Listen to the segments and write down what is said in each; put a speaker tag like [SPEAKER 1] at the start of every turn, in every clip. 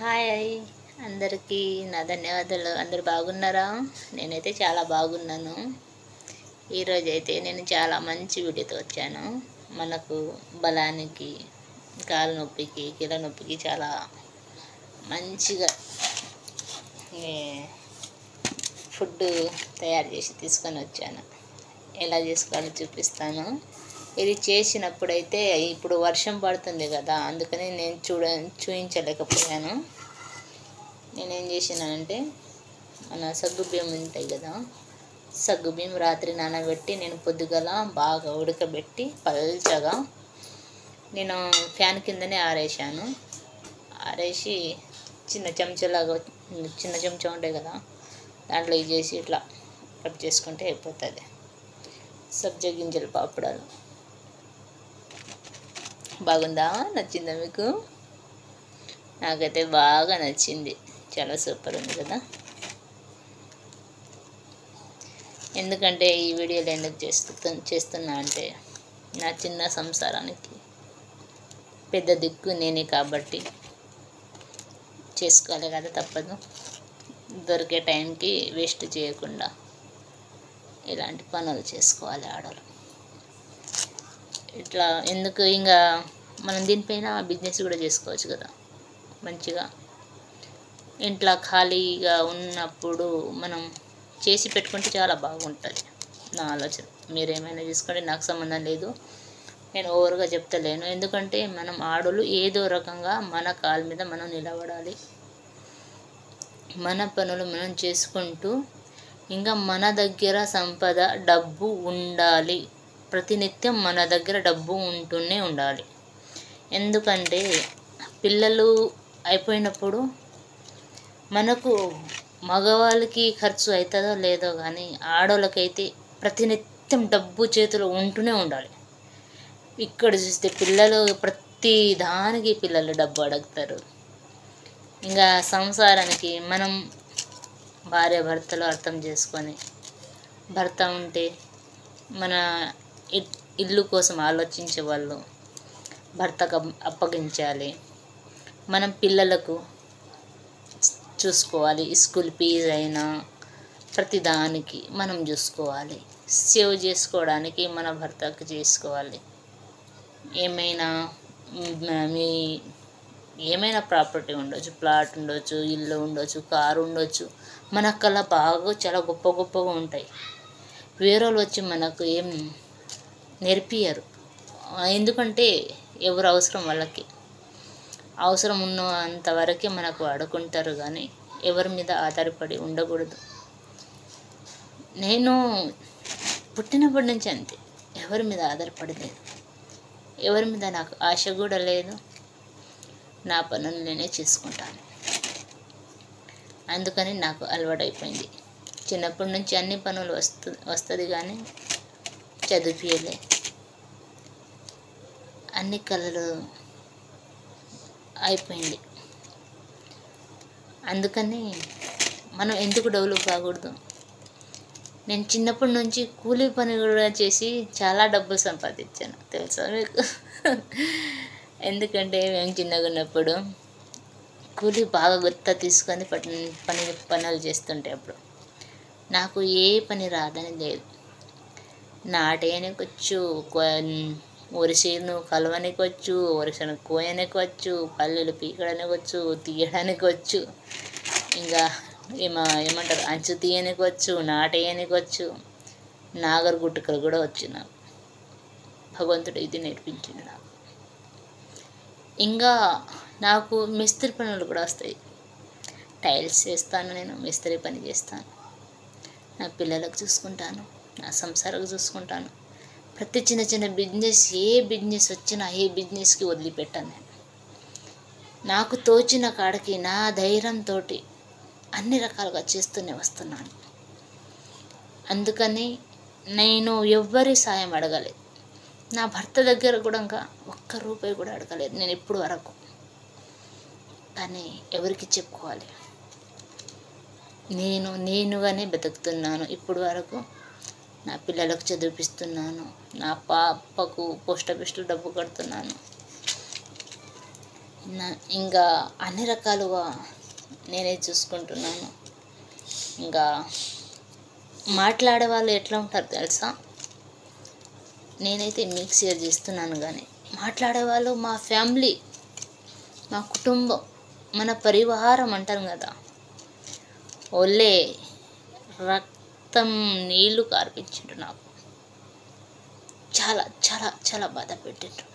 [SPEAKER 1] Hi అందరికీ నా ధన్యవాదాలు. అందరు బాగున్నారా? నేనైతే చాలా బాగున్నాను. ఈరోజైతే నేను చాలా మంచి వీడియోతో వచ్చాను. మనకు బలానికి, కాలు నొప్పికి, కీళ్ళ నొప్పికి చాలా మంచిగా ఫుడ్ తయారు చేసి తీసుకొని వచ్చాను. ఎలా చేసుకోవాలో చూపిస్తాను. ఇది చేసినప్పుడైతే ఇప్పుడు వర్షం పడుతుంది కదా, అందుకని నేను చూపించలేకపోయాను. నేనేం చేసినానంటే, మన సగ్గుబియ్యం ఉంటాయి కదా, సగ్గుబియ్యం రాత్రి నానబెట్టి నేను పొద్దుగల బాగా ఉడకబెట్టి పల్చగా నేను ఫ్యాన్ కిందనే ఆరేసాను. ఆరేసి చిన్న చెంచాలాగా, చిన్న చెంచా ఉంటాయి కదా, దాంట్లో ఇది చేసి ఇట్లా కట్ చేసుకుంటే అయిపోతుంది. సబ్జా గింజల పాపడాలు. బాగుందా? నచ్చిందా మీకు? నాకైతే బాగా నచ్చింది. చాలా సూపర్ ఉంది కదా. ఎందుకంటే ఈ వీడియోలు ఎందుకు చేస్తున్నా అంటే, నా చిన్న సంసారానికి పెద్ద దిక్కు నేనే కాబట్టి చేసుకోవాలి కదా, తప్పదు. దొరికే టైంకి వేస్ట్ చేయకుండా ఇలాంటి పనులు చేసుకోవాలి ఆడవాళ్ళు. ఇట్లా ఎందుకు, ఇంకా మనం దీనిపైన బిజినెస్ కూడా చేసుకోవచ్చు కదా మంచిగా. ఇంట్లో ఖాళీగా ఉన్నప్పుడు మనం చేసి పెట్టుకుంటే చాలా బాగుంటుంది, నా ఆలోచన. మీరేమైనా చేసుకోండి, నాకు సంబంధం లేదు. నేను ఓవర్గా చెప్తలేను. ఎందుకంటే మనం ఆడోళ్ళు ఏదో రకంగా మన కాళ్ళ మీద మనం నిలబడాలి. మన పనులు మనం చేసుకుంటూ, ఇంకా మన దగ్గర సంపద, డబ్బు ఉండాలి. ప్రతినిత్యం మన దగ్గర డబ్బు ఉంటూనే ఉండాలి. ఎందుకంటే పిల్లలు అయిపోయినప్పుడు మనకు మగవాళ్ళకి ఖర్చు అవుతుందో లేదో కానీ, ఆడవాళ్ళకైతే ప్రతినిత్యం డబ్బు చేతిలో ఉంటూనే ఉండాలి. ఇక్కడ చూస్తే పిల్లలు ప్రతి దానికి పిల్లలు డబ్బు అడుగుతారు. ఇంకా సంసారానికి మనం భార్య భర్తలు అర్థం చేసుకొని, భర్త ఉంటే మన ఇల్లు కోసం ఆలోచించే వాళ్ళు భర్తకు అప్పగించాలి. మనం పిల్లలకు చూసుకోవాలి. స్కూల్ ఫీజు అయినా ప్రతిదానికి మనం చూసుకోవాలి. సేవ్ చేసుకోవడానికి మన భర్తకు చేసుకోవాలి. ఏమైనా ప్రాపర్టీ ఉండొచ్చు, ప్లాట్ ఉండొచ్చు, ఇల్లు ఉండొచ్చు, కారు ఉండొచ్చు. మనకల్లా బాగా చాలా గొప్ప గొప్పగా ఉంటాయి. వేరే వాళ్ళు వచ్చి మనకు ఏం నేర్పియరు. ఎందుకంటే ఎవరు అవసరం వాళ్ళకి. అవసరం ఉన్నంతవరకే మనకు ఆడుకుంటారు, కానీ ఎవరి మీద ఆధారపడి ఉండకూడదు. నేను పుట్టినప్పటి నుంచి అంతే, ఎవరి మీద ఆధారపడలేదు. ఎవరి మీద నాకు ఆశ కూడా లేదు. నా పనులు నేనే చేసుకుంటాను. అందుకని నాకు అలవాటైపోయింది. చిన్నప్పటి నుంచి అన్ని పనులు వస్తుంది కానీ చదివియలే. అన్ని కళలు అయిపోయింది. అందుకని మనం ఎందుకు డెవలప్ కాకూడదు? నేను చిన్నప్పటి నుంచి కూలీ పని కూడా చేసి చాలా డబ్బులు సంపాదించాను, తెలుసా మీకు? ఎందుకంటే మేము చిన్నగా ఉన్నప్పుడు కూలీ బాగా గుర్త తీసుకొని పనులు చేస్తుంటే అప్పుడు నాకు ఏ పని రాదని లేదు. నాటేయనికి వచ్చు, వరిసేను కలవనికి వచ్చు, వరిసెను కోయనికి వచ్చు, పల్లెలు పీకడానికి వచ్చు, తీయడానికి వచ్చు, ఇంకా ఏమంటారు అంచు తీయనికి వచ్చు, నాటేయనికి వచ్చు, నాగరు గుట్టుకలు కూడా వచ్చు నాకు. భగవంతుడు ఇది నేర్పించింది నాకు. ఇంకా నాకు మిస్త్రీ పనులు కూడా వస్తాయి. టైల్స్ వేస్తాను, నేను మిస్త్రీ పని చేస్తాను. నా పిల్లలకు చూసుకుంటాను, నా సంసారకు చూసుకుంటాను. ప్రతి చిన్న చిన్న బిజినెస్, ఏ బిజినెస్ వచ్చినా ఏ బిజినెస్కి వదిలిపెట్టాను నేను. నాకు తోచిన కాడికి నా ధైర్యంతో అన్ని రకాలుగా చేస్తూనే వస్తున్నాను. అందుకని నేను ఎవ్వరి సాయం అడగలేదు. నా భర్త దగ్గర కూడా ఇంకా ఒక్క రూపాయి కూడా అడగలేదు నేను ఇప్పుడు వరకు. కానీ ఎవరికి చెప్పుకోవాలి? నేనుగానే బతుకుతున్నాను ఇప్పుడు వరకు. నా పిల్లలకు చదివిపిస్తున్నాను, నా పాపకు పోస్ట్ ఆఫీస్లో డబ్బు కడుతున్నాను. ఇంకా అన్ని రకాలుగా నేనే చూసుకుంటున్నాను. ఇంకా మాట్లాడే వాళ్ళు ఎట్లా ఉంటారు తెలుసా? నేనైతే మీకు షేర్ చేస్తున్నాను, కానీ మాట్లాడేవాళ్ళు మా ఫ్యామిలీ, మా కుటుంబం, మన పరివారం అంటారు కదా, ఒళ్ళే రక్తం నీళ్లు కార్పించిండ్రు. నాకు చాలా చాలా చాలా బాధ పెట్టిండ్రు.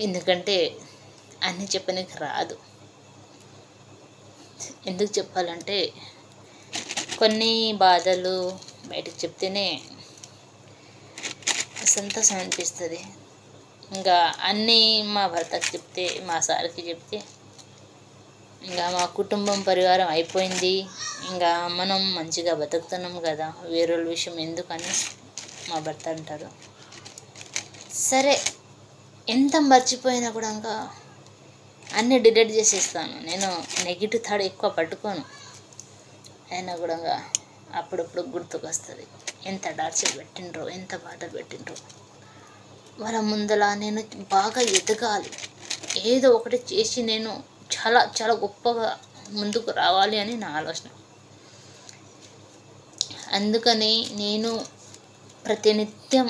[SPEAKER 1] ఎందుకంటే అన్నీ చెప్పనీకి రాదు. ఎందుకు చెప్పాలంటే కొన్ని బాధలు బయటకు చెప్తేనే సంతోషం అనిపిస్తుంది. ఇంకా అన్నీ మా భర్తకి చెప్తే, మా సార్కి చెప్తే ఇంకా మా కుటుంబం పరివారం అయిపోయింది, ఇంకా మనం మంచిగా బతుకుతున్నాం కదా, వేరే విషయం ఎందుకని మా భర్త అంటారు. సరే, ఎంత మర్చిపోయినా కూడా ఇంకా అన్నీ డిలీట్ చేసేస్తాను. నేను నెగిటివ్ థాట్ ఎక్కువ పట్టుకోను. అయినా కూడా అప్పుడప్పుడు గుర్తుకొస్తుంది, ఎంత టార్చర్ పెట్టిండ్రో, ఎంత బాధ పెట్టిండ్రో. వాళ్ళ ముందల నేను బాగా ఎదగాలి, ఏదో ఒకటి చేసి నేను చాలా చాలా గొప్పగా ముందుకు రావాలి అని నా ఆలోచన. అందుకని నేను ప్రతినిత్యం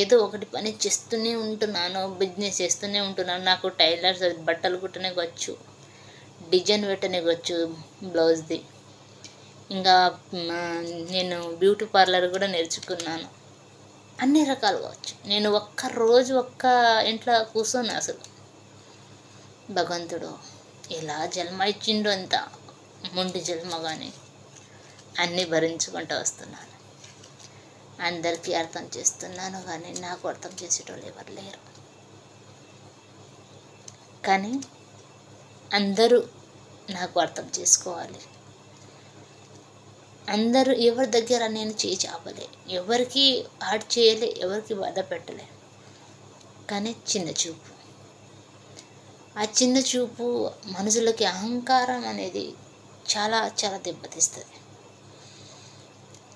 [SPEAKER 1] ఏదో ఒకటి పని చేస్తూనే ఉంటున్నాను, బిజినెస్ చేస్తూనే ఉంటున్నాను. నాకు టైలర్స్ బట్టలు కుట్టనే వచ్చు, డిజైన్ పెట్టనే వచ్చు బ్లౌజ్ది. ఇంకా నేను బ్యూటీ పార్లర్ కూడా నేర్చుకున్నాను. అన్ని రకాలుగా వచ్చు. నేను ఒక్క ఇంట్లో కూర్చొని అసలు భగవంతుడు ఎలా జన్మ ఇచ్చిండో, అంత మొండి జన్మ, కానీ అన్నీ భరించుకుంటూ వస్తున్నాను. అందరికీ అర్థం చేస్తున్నాను, కానీ నాకు అర్థం చేసేటోళ్ళు ఎవరు లేరు. కానీ అందరూ నాకు అర్థం చేసుకోవాలి. అందరూ ఎవరి దగ్గర నేను చేయి చాపలే, ఎవరికి హార్ట్ చేయలే, ఎవరికి బాధ పెట్టలే. కానీ చిన్న చూపు, ఆ చిన్న చూపు మనుషులకి అహంకారం అనేది చాలా చాలా దెబ్బతీస్తుంది.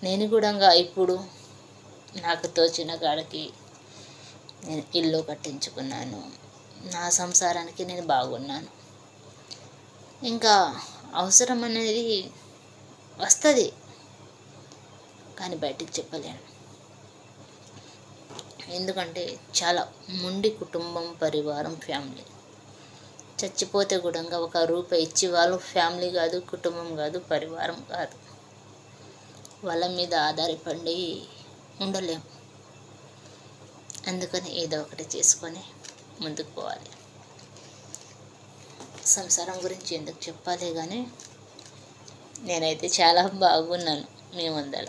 [SPEAKER 1] నేను కూడా ఇప్పుడు నాకు తోచిన కాడికి నేను ఇల్లు కట్టించుకున్నాను, నా సంసారానికి నేను బాగున్నాను. ఇంకా అవసరం అనేది వస్తుంది, కానీ బయటికి చెప్పలేను. ఎందుకంటే చాలా మొండి కుటుంబం, పరివారం, ఫ్యామిలీ. చచ్చిపోతే కూడా ఒక రూపాయి ఇచ్చి వాళ్ళు ఫ్యామిలీ కాదు, కుటుంబం కాదు, పరివారం కాదు, వాళ్ళ మీద ఆధారపడి ఉండలేము. అందుకని ఏదో ఒకటి చేసుకొని ముందుకు పోవాలి. సంసారం గురించి ఎందుకు చెప్పాలి, కానీ నేనైతే చాలా బాగున్నాను. మీ ముందర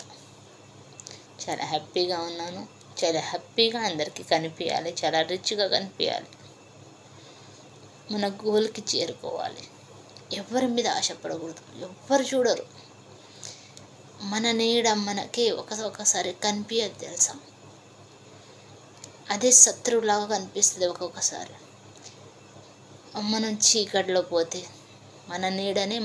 [SPEAKER 1] చాలా హ్యాపీగా ఉన్నాను. చాలా హ్యాపీగా అందరికీ కనిపించాలి, చాలా రిచ్గా కనిపించాలి. మన గోల్కి చేరుకోవాలి. ఎవరి మీద ఆశపడకూడదు, ఎవ్వరు చూడరు. మన నీడ మనకే ఒకసారి కనిపించదు తెలుసా, అదే శత్రువులాగా కనిపిస్తుంది ఒక్కొక్కసారి. మనం చీకటిలో పోతే మన నీడనే